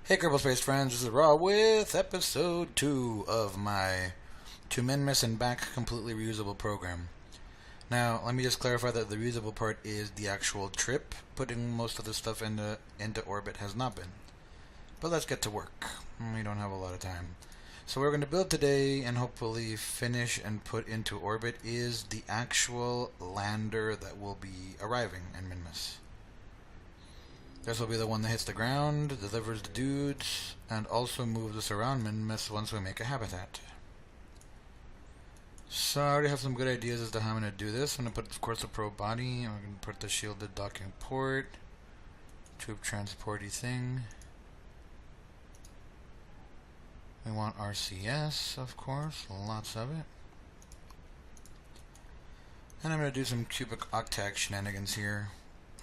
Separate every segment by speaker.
Speaker 1: Hey Kerbal Space friends, this is Raw with episode 2 of my to Minmus and back completely reusable program. Now, let me just clarify that the reusable part is the actual trip. Putting most of the stuff into orbit has not been. But let's get to work. We don't have a lot of time. So what we're going to build today and hopefully finish and put into orbit is the actual lander that will be arriving in Minmus. This will be the one that hits the ground, delivers the dudes, and also moves us around Minmus once we make a habitat. So I already have some good ideas as to how I'm going to do this. I'm going to put, of course, a probe body. I'm going to put the shielded docking port, tube transporty thing. We want RCS, of course, lots of it. And I'm going to do some cubic octag shenanigans here.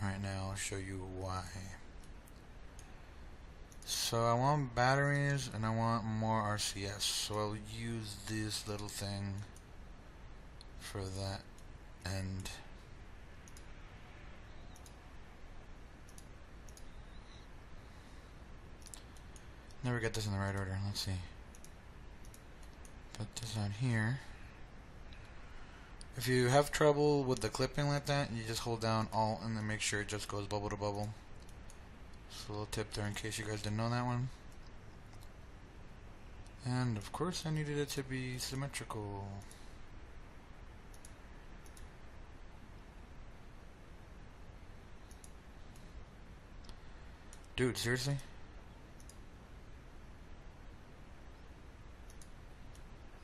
Speaker 1: Right now, I'll show you why. So I want batteries and I want more RCS. So I'll use this little thing for that end. Never get this in the right order. Let's see. Put this on here. If you have trouble with the clipping like that, you just hold down Alt and then make sure it just goes bubble to bubble. Just a little tip there in case you guys didn't know that one. And of course I needed it to be symmetrical. Dude, seriously?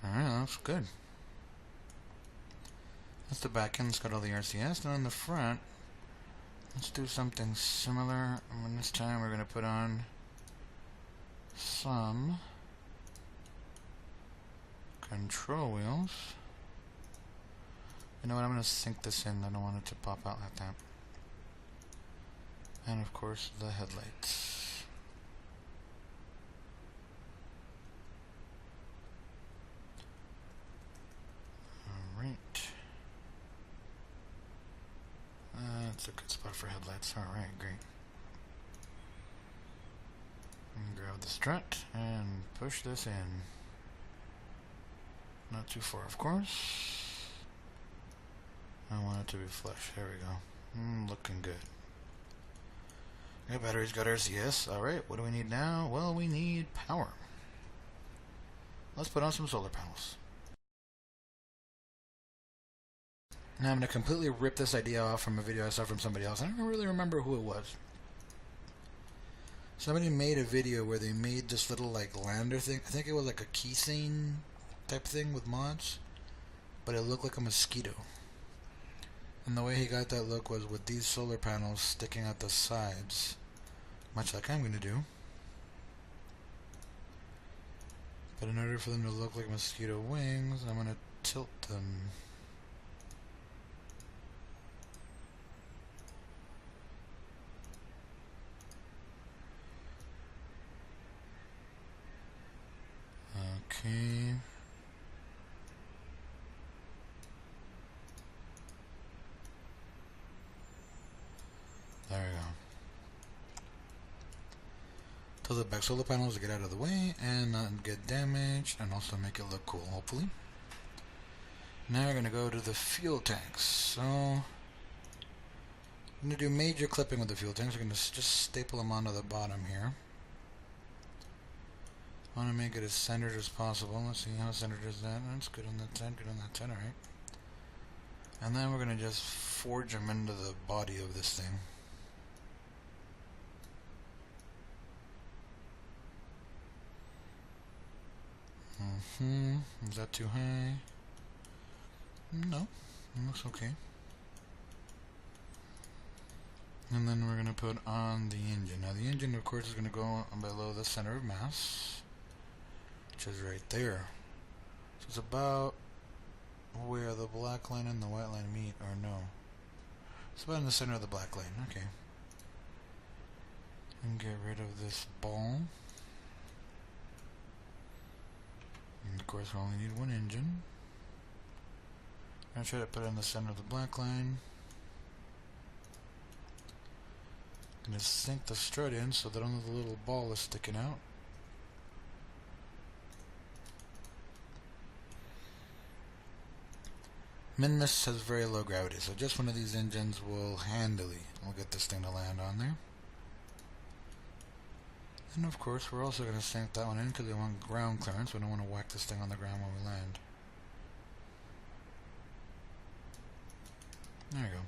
Speaker 1: Alright, that's good. That's the back end, it's got all the RCS. Then on the front, let's do something similar. And this time we're going to put on some control wheels. You know what, I'm going to sink this in. I don't want it to pop out like that. And of course the headlights. Alright. That's a good spot for headlights. Alright, great. And grab the strut and push this in. Not too far, of course. I want it to be flush. There we go. Looking good. Okay, batteries got RCS. Alright, what do we need now? Well, we need power. Let's put on some solar panels. Now I'm going to completely rip this idea off from a video I saw from somebody else. I don't really remember who it was. Somebody made a video where they made this little like lander thing. I think it was like a keychain type thing with mods. But it looked like a mosquito. And the way he got that look was with these solar panels sticking out the sides. Much like I'm going to do. But in order for them to look like mosquito wings, I'm going to tilt them. Okay. There we go. Tell the back solar panels to get out of the way and not get damaged and also make it look cool, hopefully. Now we're going to go to the fuel tanks. So, I'm going to do major clipping with the fuel tanks. We're going to just staple them onto the bottom here. I want to make it as centered as possible. Let's see how centered is that. That's good on that side, good on that side, alright. And then we're going to just forge them into the body of this thing. Is that too high? No, it looks okay. And then we're going to put on the engine. Now the engine, of course, is going to go below the center of mass, which is right there. So it's about where the black line and the white line meet, or no. It's about in the center of the black line, okay. And get rid of this ball. And of course we only need one engine. I'm going to try to put it in the center of the black line. Gonna sink the strut in so that only the little ball is sticking out. Minmus has very low gravity, so just one of these engines will get this thing to land on there. And of course, we're also going to sink that one in because we want ground clearance. We don't want to whack this thing on the ground when we land. There you go.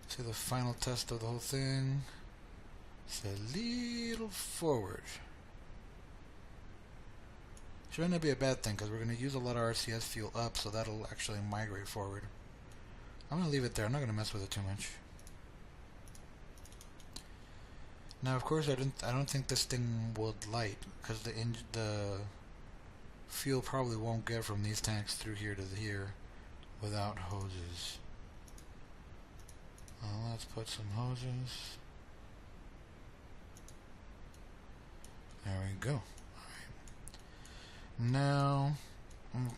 Speaker 1: See the final test of the whole thing. It's a little forward. Should not be a bad thing because we're going to use a lot of RCS fuel up, so that'll actually migrate forward. I'm going to leave it there. I'm not going to mess with it too much. Now, of course, I don't think this thing would light because the fuel probably won't get from these tanks through here to here without hoses. Let's put some hoses. There we go. Now,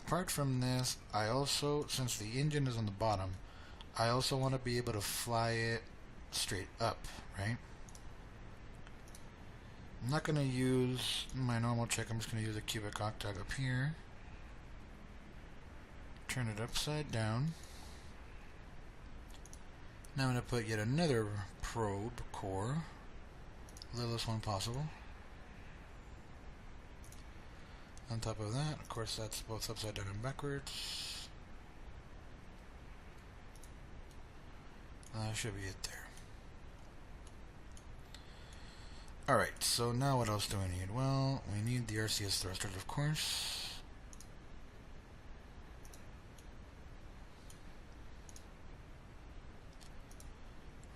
Speaker 1: apart from this, I also, since the engine is on the bottom, I also want to be able to fly it straight up, right? I'm not going to use my normal check, I'm just going to use a cubic octag up here. Turn it upside down. Now I'm going to put yet another probe core, littlest one possible. On top of that, of course, that's both upside down and backwards. That should be it there. Alright, so now what else do we need? Well, we need the RCS thrusters, of course.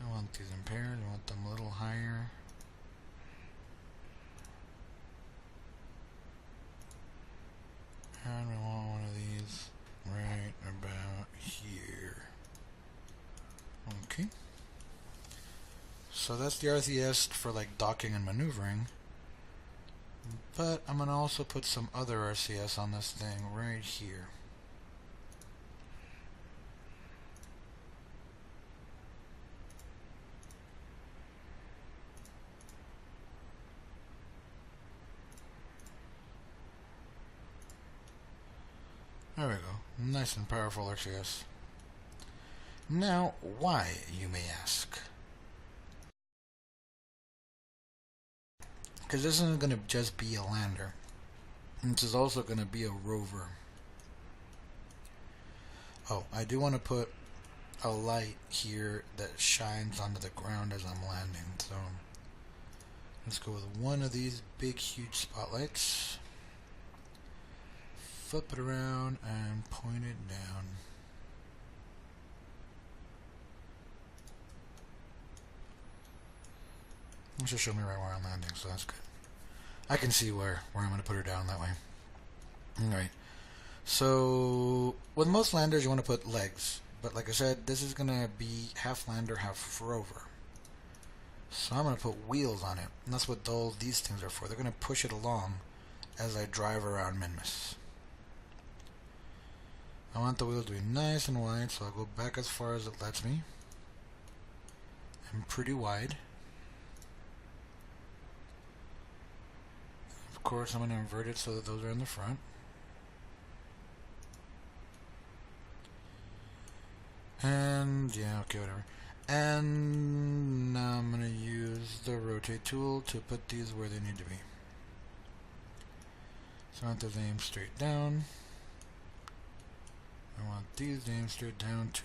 Speaker 1: I want these impaired, I want them a little higher. And we want one of these right about here. Okay. So that's the RCS for like docking and maneuvering. But I'm going to also put some other RCS on this thing right here. There we go. Nice and powerful RCS. Now, why, you may ask? Because this isn't going to just be a lander. This is also going to be a rover. Oh, I do want to put a light here that shines onto the ground as I'm landing. So, let's go with one of these big, huge spotlights. Flip it around and point it down. This should show me right where I'm landing, so that's good. I can see where I'm going to put her down that way. Alright. So, with most landers you want to put legs. But like I said, this is going to be half lander, half rover. So I'm going to put wheels on it. And that's what all these things are for. They're going to push it along as I drive around Minmus. I want the wheels to be nice and wide, so I'll go back as far as it lets me. And pretty wide. Of course, I'm going to invert it so that those are in the front. And, yeah, okay, whatever. And now I'm going to use the rotate tool to put these where they need to be. So I want those aimed straight down. I want these aimed straight down too.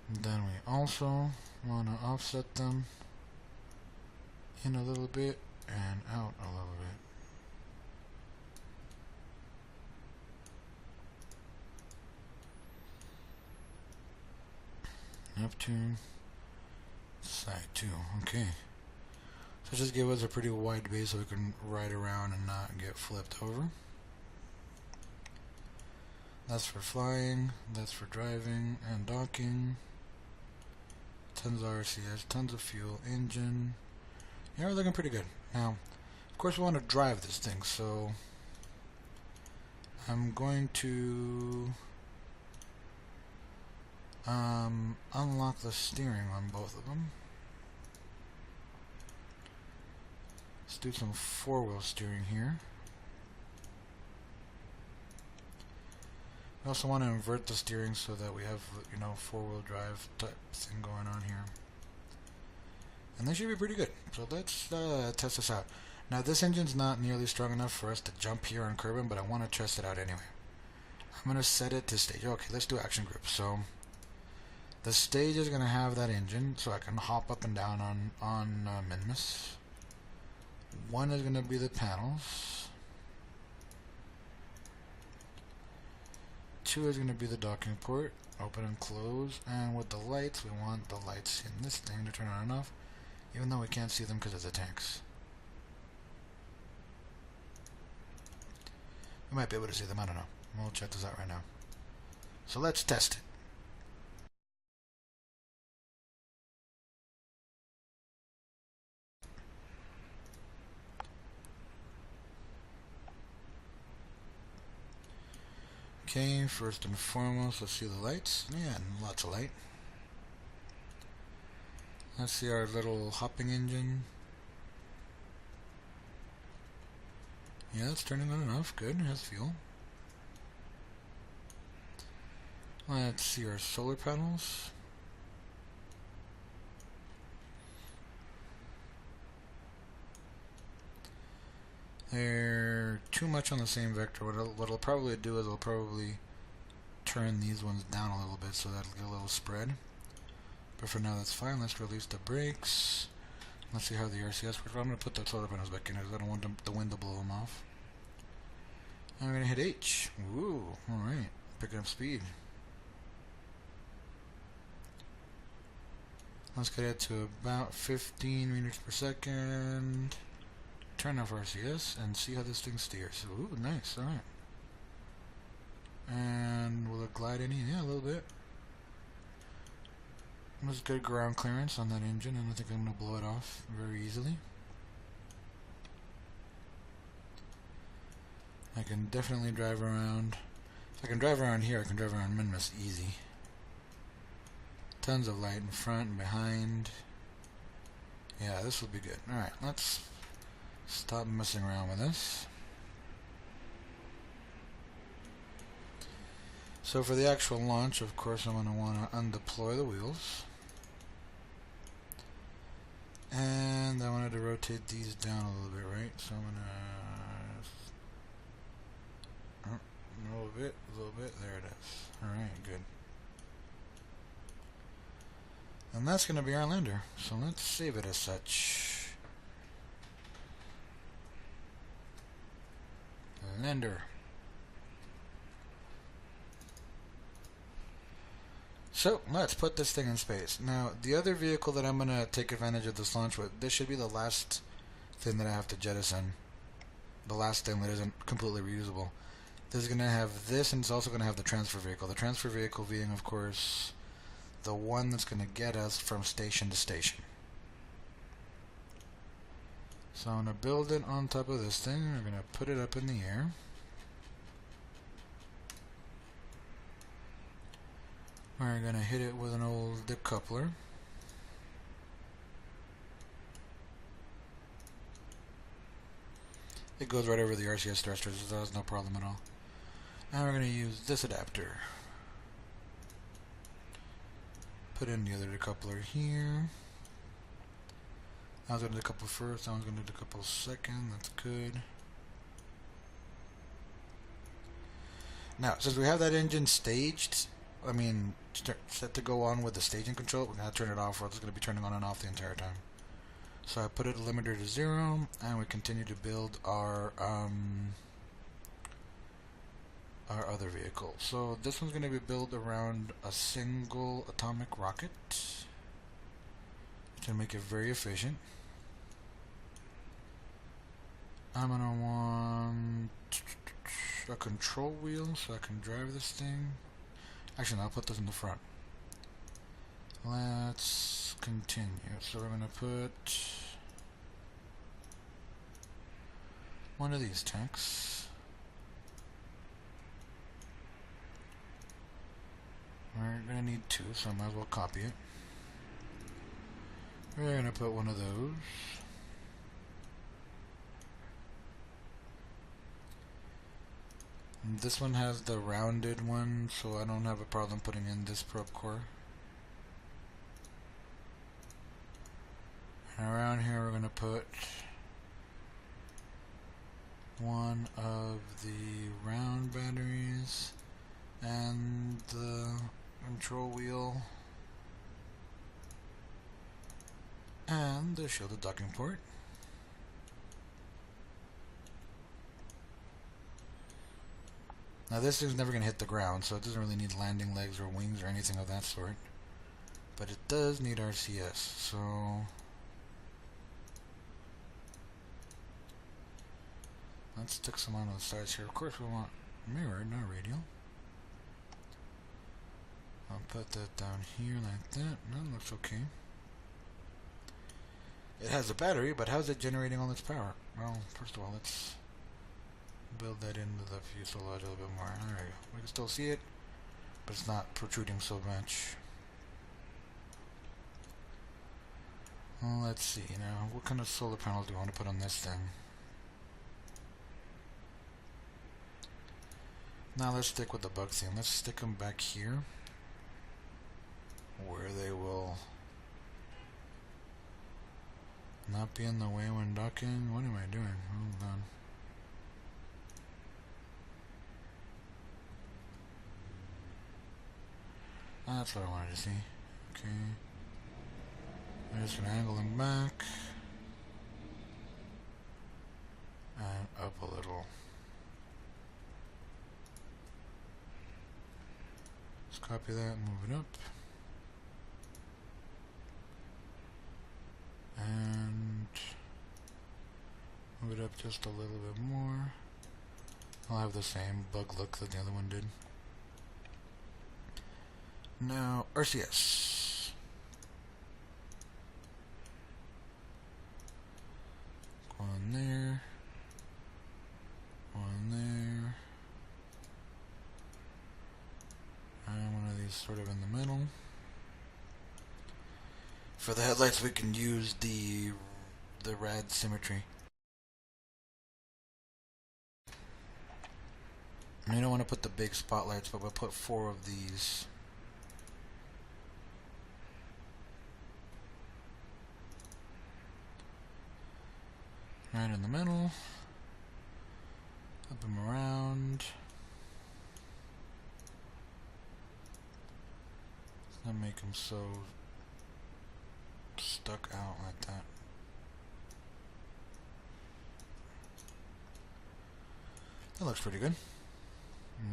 Speaker 1: And then we also want to offset them in a little bit and out a little bit. Up to side 2. Okay. So just give us a pretty wide base so we can ride around and not get flipped over. That's for flying, that's for driving and docking. Tons of RCS, tons of fuel, engine. Yeah, we're looking pretty good. Now, of course we want to drive this thing, so I'm going to Unlock the steering on both of them. Let's do some four-wheel steering here. We also want to invert the steering so that we have, you know, four-wheel drive type thing going on here. And they should be pretty good. So let's test this out. Now this engine's not nearly strong enough for us to jump here on Kerbal, but I want to test it out anyway. I'm going to set it to stage. Okay, let's do action group. So the stage is going to have that engine, so I can hop up and down on Minmus. One is going to be the panels. Two is going to be the docking port, open and close. And with the lights, we want the lights in this thing to turn on and off, even though we can't see them because of the tanks. We might be able to see them, I don't know. We'll check this out right now. So let's test it. Okay, first and foremost, let's see the lights. Yeah, lots of light. Let's see our little hopping engine. Yeah, it's turning on and off. Good, it has fuel. Let's see our solar panels. They're too much on the same vector. What it'll probably do is it'll probably turn these ones down a little bit so that'll get a little spread. But for now that's fine. Let's release the brakes. Let's see how the RCS works. I'm going to put the solar panels back in because I don't want the wind to blow them off. And we're going to hit H. Ooh, alright. Picking up speed. Let's get it to about 15 meters per second. Turn off RCS and see how this thing steers. Ooh, nice, alright. And will it glide any? Yeah, a little bit. There's good ground clearance on that engine, and I think I'm going to blow it off very easily. I can definitely drive around. If I can drive around here, I can drive around Minmus easy. Tons of light in front and behind. Yeah, this will be good. Alright, let's stop messing around with this. So for the actual launch, of course, I'm going to want to undeploy the wheels. And I wanted to rotate these down a little bit, right? So I'm going to... a little bit. There it is. Alright, good. And that's going to be our lander. So let's save it as such. Lander. So let's put this thing in space. Now the other vehicle that I'm going to take advantage of this launch with, this should be the last thing that I have to jettison. The last thing that isn't completely reusable. This is going to have this, and it's also going to have the transfer vehicle. The transfer vehicle being, of course, the one that's going to get us from station to station. So I'm going to build it on top of this thing. We're going to put it up in the air. We're going to hit it with an old decoupler. It goes right over the RCS thrusters, so that's no problem at all. Now we're going to use this adapter. Put in the other decoupler here. I was going to decouple first, I was going to decouple second, that's good. Now, since we have that engine staged, set to go on with the staging control, we're going to turn it off, or it's going to be turning on and off the entire time. So I put it limiter to 0, and we continue to build our other vehicle. So this one's going to be built around a single atomic rocket to make it very efficient. I'm going to want a control wheel so I can drive this thing. Actually, no, I'll put this in the front. Let's continue. So we're going to put one of these tanks. We're gonna need two, so I might as well copy it. We're gonna put one of those. And this one has the rounded one, so I don't have a problem putting in this probe core. And around here we're gonna put one of the round batteries and the control wheel and the shielded docking port. Now this thing's never going to hit the ground, so it doesn't really need landing legs or wings or anything of that sort. But it does need RCS, so let's stick some on the sides here. Of course we want mirrored, not radial. I'll put that down here like that. That looks okay. It has a battery, but how's it generating all its power? Well, first of all, let's build that into the fuselage a little bit more. There we go. We can still see it, but it's not protruding so much. Well, let's see now. What kind of solar panels do we want to put on this thing? Now let's stick with the bug theme. Let's stick them back here, where they will not be in the way when docking. What am I doing? Hold on. That's what I wanted to see. Okay. I'm just gonna angle them back and up a little. Let's copy that and move it up. And move it up just a little bit more. I'll have the same bug look that the other one did. Now, RCS. Go on there. Go on there. And one of these sort of in the middle. For the headlights, we can use the rad symmetry. And you don't want to put the big spotlights, but we'll put 4 of these. Right in the middle. Up them around. Let's not make them so stuck out like that. That looks pretty good.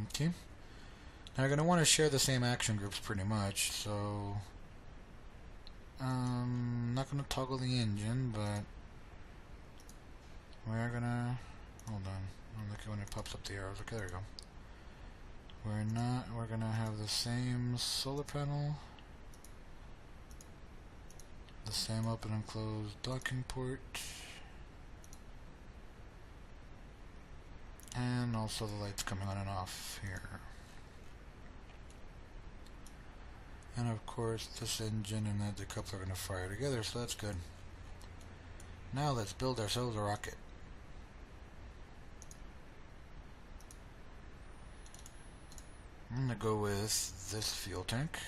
Speaker 1: Okay. Now you're going to want to share the same action groups pretty much, so I'm not going to toggle the engine, but we're going to, hold on, I'll look at when it pops up the arrows. Okay, there we go. We're going to have the same solar panel, the same open and closed docking port, and also the lights coming on and off here. And of course this engine and that decoupler are going to fire together, so that's good. Now let's build ourselves a rocket. I'm going to go with this fuel tank.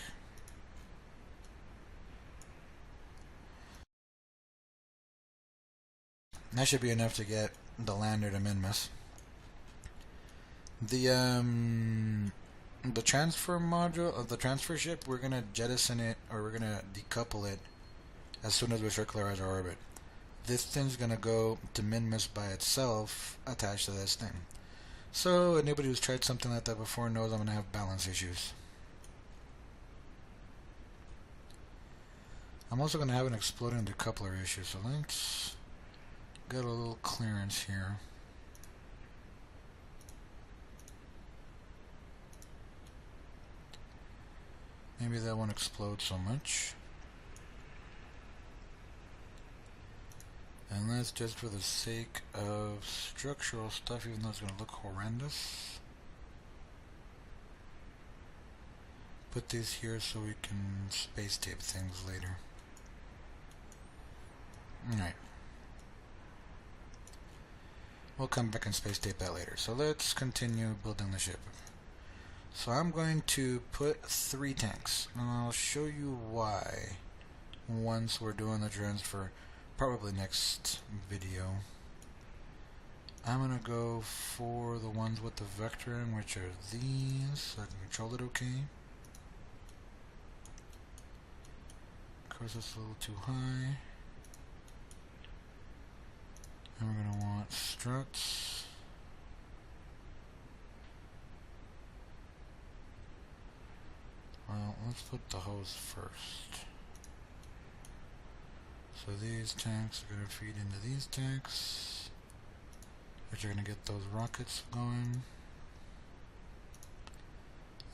Speaker 1: That should be enough to get the lander to Minmus. The transfer module of the transfer ship, we're gonna jettison it, or we're gonna decouple it as soon as we circularize our orbit. This thing's gonna go to Minmus by itself, attached to this thing. So anybody who's tried something like that before knows I'm gonna have balance issues. I'm also gonna have an exploding decoupler issue, so let's get a little clearance here. Maybe that won't explode so much. And that's just for the sake of structural stuff, even though it's going to look horrendous. put these here so we can space tape things later. Alright. We'll come back and space tape that later. So let's continue building the ship. So I'm going to put 3 tanks, and I'll show you why once we're doing the transfer, probably next video. I'm gonna go for the ones with the vectoring, which are these, so I can control it okay. Of course, it's a little too high. And we're gonna want struts. Well, let's put the hose first. So these tanks are going to feed into these tanks, which are going to get those rockets going.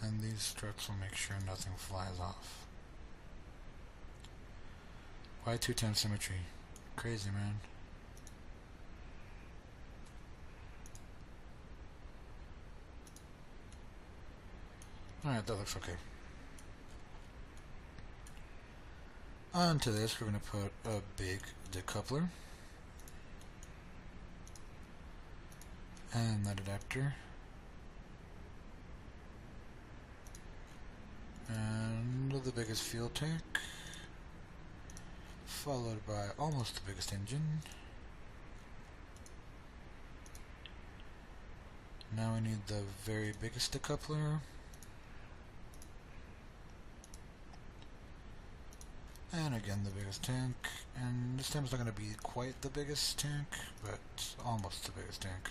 Speaker 1: And these struts will make sure nothing flies off. Why 2 times symmetry? Crazy, man. Alright, that looks okay. Onto this, we're going to put a big decoupler and that adapter, and the biggest fuel tank, followed by almost the biggest engine. Now we need the very biggest decoupler. And again the biggest tank, and this time it's not going to be quite the biggest tank, but almost the biggest tank.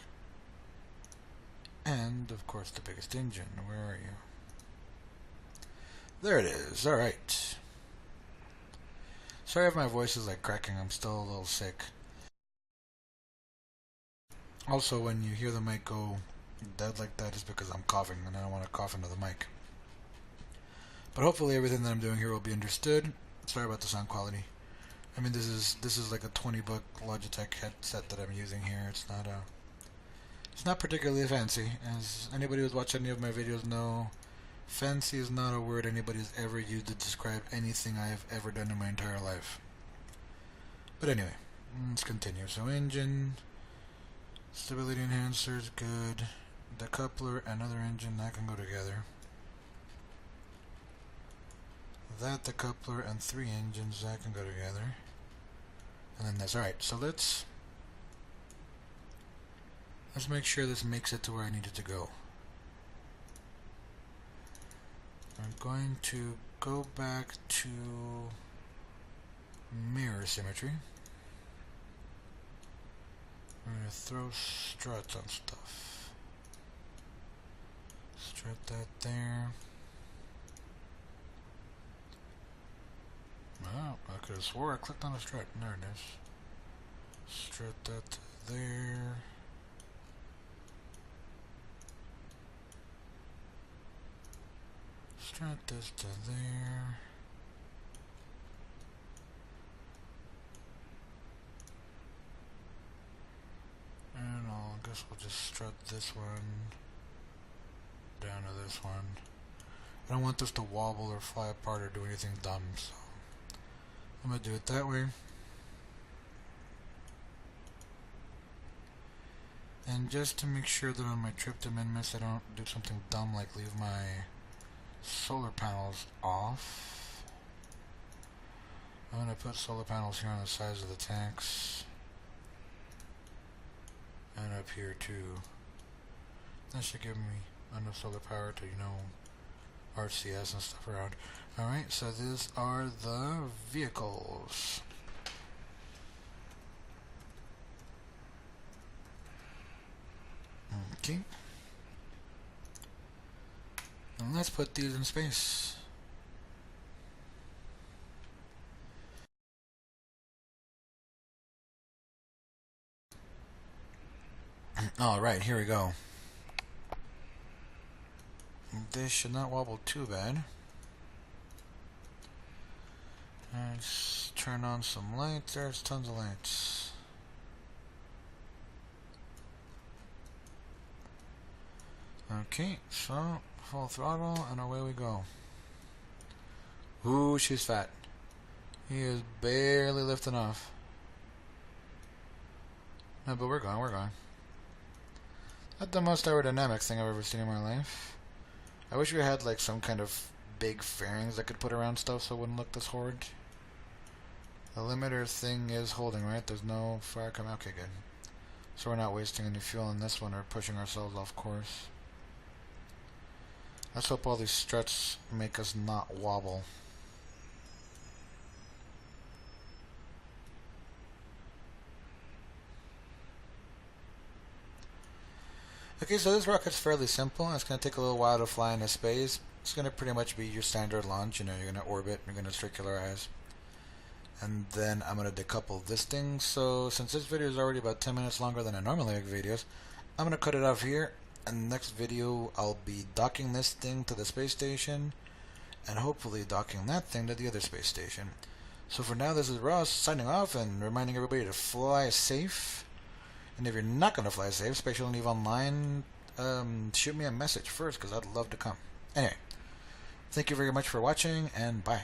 Speaker 1: And of course the biggest engine. Where are you? There it is. Alright. Sorry if my voice is like cracking, I'm still a little sick. Also, when you hear the mic go dead like that, it's because I'm coughing and I don't want to cough into the mic. But hopefully everything that I'm doing here will be understood. Sorry about the sound quality. I mean, this is like a $20 Logitech headset that I'm using here. It's not particularly fancy. As anybody who's watched any of my videos know, fancy is not a word anybody's ever used to describe anything I have ever done in my entire life. But anyway, let's continue. So engine, stability enhancers, good. Decoupler, another engine, that can go together. That decoupler and 3 engines, that can go together. And then that's alright. So let's make sure this makes it to where I need it to go. I'm going to go back to mirror symmetry. I'm going to throw struts on stuff. Strut that there. Oh, I could have swore I clicked on a strut. There it is. Strut that to there. Strut this to there. And I guess we'll just strut this one down to this one. I don't want this to wobble or fly apart or do anything dumb, so I'm going to do it that way. And just to make sure that on my trip to Minmus I don't do something dumb like leave my solar panels off, I'm going to put solar panels here on the sides of the tanks. And up here too. That should give me enough solar power to, RCS and stuff around. Alright, so these are the vehicles. Okay. And let's put these in space. Alright, here we go. This should not wobble too bad. Let's turn on some lights. There's tons of lights. Okay, so full throttle and away we go. Ooh, she's fat. He is barely lifting off. No, but we're going, we're going. Not the most aerodynamic thing I've ever seen in my life. I wish we had like some kind of big fairings that could put around stuff so it wouldn't look this horrid. The limiter thing is holding, right? There's no fire coming. Okay, good. So we're not wasting any fuel in this one or pushing ourselves off course. Let's hope all these struts make us not wobble. Okay, so this rocket's fairly simple. It's going to take a little while to fly into space. It's going to pretty much be your standard launch. You know, you're going to orbit, you're going to circularize. And then I'm going to decouple this thing. So since this video is already about 10 minutes longer than I normally make videos, I'm going to cut it off here. And next video, I'll be docking this thing to the space station. And hopefully docking that thing to the other space station. So for now, this is Ross signing off and reminding everybody to fly safe. And if you're not going to fly safe, Spatial and Eve Online, shoot me a message first because I'd love to come. Anyway, thank you very much for watching and bye.